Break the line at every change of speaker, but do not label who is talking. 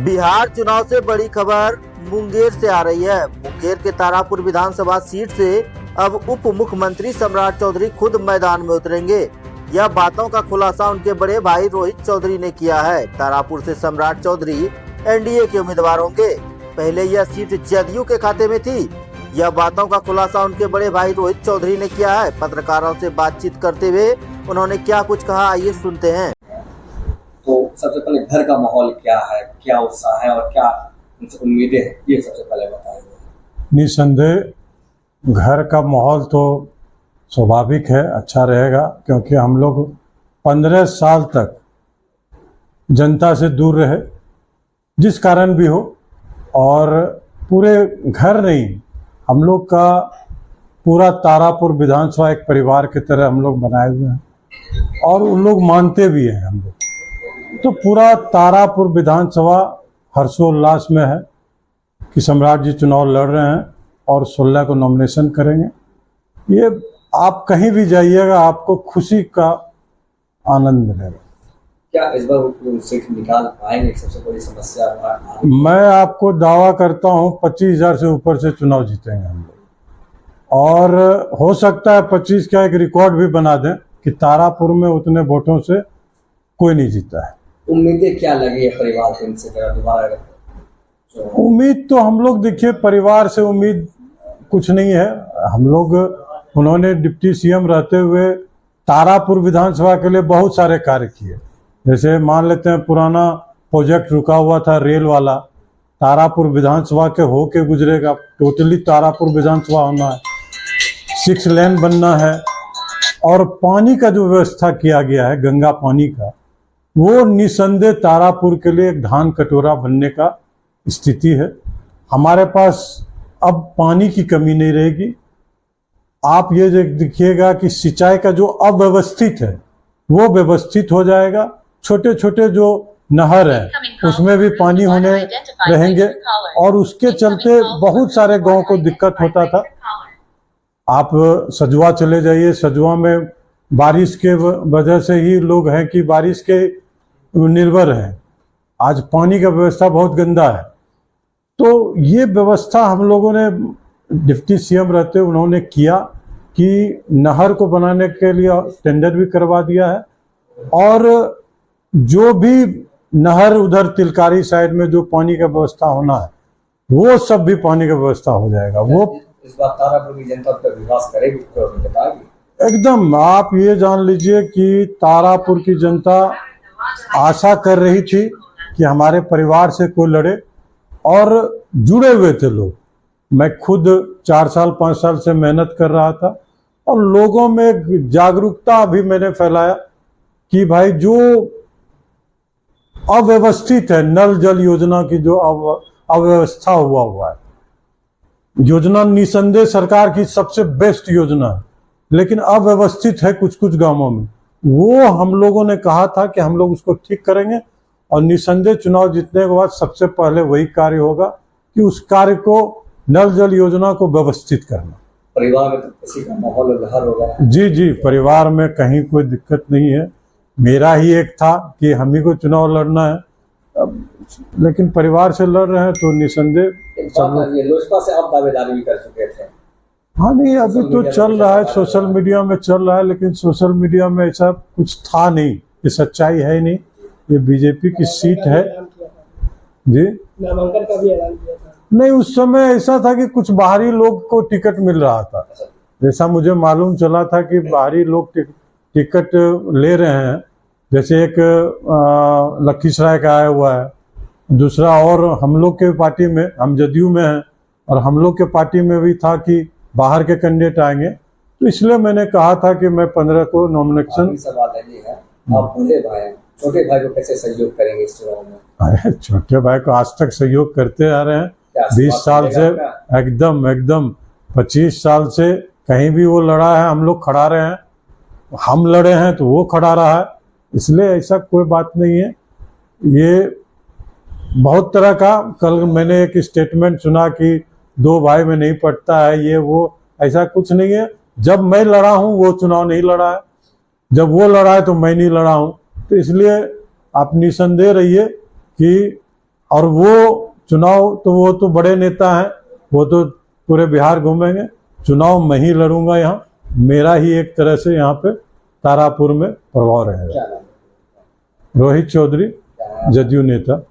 बिहार चुनाव से बड़ी खबर मुंगेर से आ रही है। मुंगेर के तारापुर विधानसभा सीट से अब उप मुख्यमंत्री सम्राट चौधरी खुद मैदान में उतरेंगे। यह बातों का खुलासा उनके बड़े भाई रोहित चौधरी ने किया है। तारापुर से सम्राट चौधरी एनडीए के उम्मीदवार होंगे। पहले यह सीट जदयू के खाते में थी। यह बातों का खुलासा उनके बड़े भाई रोहित चौधरी ने किया है। पत्रकारों से बातचीत करते हुए उन्होंने क्या कुछ कहा, आइए सुनते हैं।
तो सबसे पहले घर का माहौल क्या है, क्या उत्साह है और क्या उम्मीदें हैं, ये सबसे पहले बताइए।
निसंदेह घर का माहौल तो स्वाभाविक है, अच्छा रहेगा, क्योंकि हम लोग 15 साल तक जनता से दूर रहे, जिस कारण भी हो, और पूरे घर नहीं, हम लोग का पूरा तारापुर विधानसभा एक परिवार की तरह हम लोग बनाए हुए हैं और उन लोग मानते भी हैं हम लोग। तो पूरा तारापुर विधानसभा हर्षोल्लास में है कि सम्राट जी चुनाव लड़ रहे हैं और 16 को नॉमिनेशन करेंगे। ये आप कहीं भी जाइएगा आपको खुशी का आनंद मिलेगा।
क्या इस बार सीट निकाल पाएंगे? सबसे बड़ी समस्या
मैं आपको दावा करता हूं 25,000 से ऊपर से चुनाव जीतेंगे हम लोग, और हो सकता है 25 का एक रिकॉर्ड भी बना दें कि तारापुर में उतने वोटों से कोई नहीं जीता है।
उम्मीदें क्या लगी है परिवार को इनसे दोबारा?
उम्मीद तो हम लोग, देखिए, परिवार से उम्मीद कुछ नहीं है। हम लोग, उन्होंने डिप्टी सीएम रहते हुए तारापुर विधानसभा के लिए बहुत सारे कार्य किए। जैसे मान लेते हैं पुराना प्रोजेक्ट रुका हुआ था रेल वाला, तारापुर विधानसभा के होके गुजरेगा। टोटली तारापुर विधानसभा होना है, 6 लेन बनना है, और पानी का जो व्यवस्था किया गया है गंगा पानी का, वो निसंदेह तारापुर के लिए एक धान कटोरा बनने का स्थिति है। हमारे पास अब पानी की कमी नहीं रहेगी। आप ये देखिएगा कि सिंचाई का जो अव्यवस्थित है वो व्यवस्थित हो जाएगा। छोटे छोटे जो नहर है उसमें भी पानी होने रहेंगे, और उसके चलते बहुत सारे गांव को दिक्कत होता था। आप सजुआ चले जाइए, सजुआ में बारिश के वजह से ही लोग हैं कि बारिश के निर्भर हैं। आज पानी का व्यवस्था बहुत गंदा है। तो ये व्यवस्था हम लोगों ने डिप्टी सीएम रहते उन्होंने किया कि नहर को बनाने के लिए टेंडर भी करवा दिया है, और जो भी नहर उधर तिलकारी साइड में जो पानी का व्यवस्था होना है वो सब भी पानी का व्यवस्था हो जाएगा। वो
इस बार तारापुर की जनता पर विश्वास करेगी तो बताएगी
एकदम। आप ये जान लीजिए कि तारापुर की जनता आशा कर रही थी कि हमारे परिवार से कोई लड़े, और जुड़े हुए थे लोग। मैं खुद 4 साल 5 साल से मेहनत कर रहा था, और लोगों में जागरूकता भी मैंने फैलाया कि भाई जो अव्यवस्थित है, नल जल योजना की जो अव्यवस्था हुआ है, योजना निसंदेह सरकार की सबसे बेस्ट योजना है, लेकिन अव्यवस्थित है कुछ कुछ गांवों में। वो हम लोगों ने कहा था कि हम लोग उसको ठीक करेंगे, और निसंदेह चुनाव जीतने के बाद सबसे पहले वही कार्य होगा कि उस कार्य को, नल जल योजना को व्यवस्थित करना।
परिवार में तो किसी का माहौल लहर होगा?
जी जी, परिवार में कहीं कोई दिक्कत नहीं है। मेरा ही एक था कि हम ही को चुनाव लड़ना है, लेकिन परिवार से लड़ रहे हैं तो निसंदेह सब लोग।
ये लोजपा से आप दावेदारी भी कर चुके थे।
हाँ, नहीं, अभी तो चल रहा है, सोशल मीडिया में चल रहा है, लेकिन सोशल मीडिया में ऐसा कुछ था नहीं, ये सच्चाई है ही नहीं। ये बीजेपी की सीट है जी।
नामांकन का भी ऐलान किया था।
नहीं, उस समय ऐसा था कि कुछ बाहरी लोग को टिकट मिल रहा था। जैसा मुझे मालूम चला था कि बाहरी लोग टिकट ले रहे हैं। जैसे एक लखीसराय का आया हुआ है, दूसरा, और हम लोग के पार्टी में, हम जदयू में हैं, और हम लोग के पार्टी में भी था कि बाहर के कैंडिडेट आएंगे। तो इसलिए मैंने कहा था कि मैं 15 को नॉमिनेशन।
सवाल है, आप बड़े भाई, छोटे भाई को कैसे सहयोग करेंगे इस चुनाव में?
अरे, छोटे भाई को आज तक सहयोग करते आ रहे हैं 20 साल से। एकदम 25 साल से कहीं भी वो लड़ा है, हम लोग खड़ा रहे हैं। हम लड़े हैं तो वो खड़ा रहा है, इसलिए ऐसा कोई बात नहीं है। ये बहुत तरह का, कल मैंने एक स्टेटमेंट सुना कि 2 भाई में नहीं पड़ता है, ये वो, ऐसा कुछ नहीं है। जब मैं लड़ा हूं वो चुनाव नहीं लड़ा है, जब वो लड़ा है तो मैं नहीं लड़ा हूं। तो इसलिए आप निसंदेह रहिए कि और वो चुनाव तो वो तो बड़े नेता हैं, वो तो पूरे बिहार घूमेंगे। चुनाव मैं ही लड़ूंगा, यहाँ मेरा ही एक तरह से यहाँ पे तारापुर में प्रभाव रहेगा।
क्या नाम है?
रोहित चौधरी, जदयू नेता।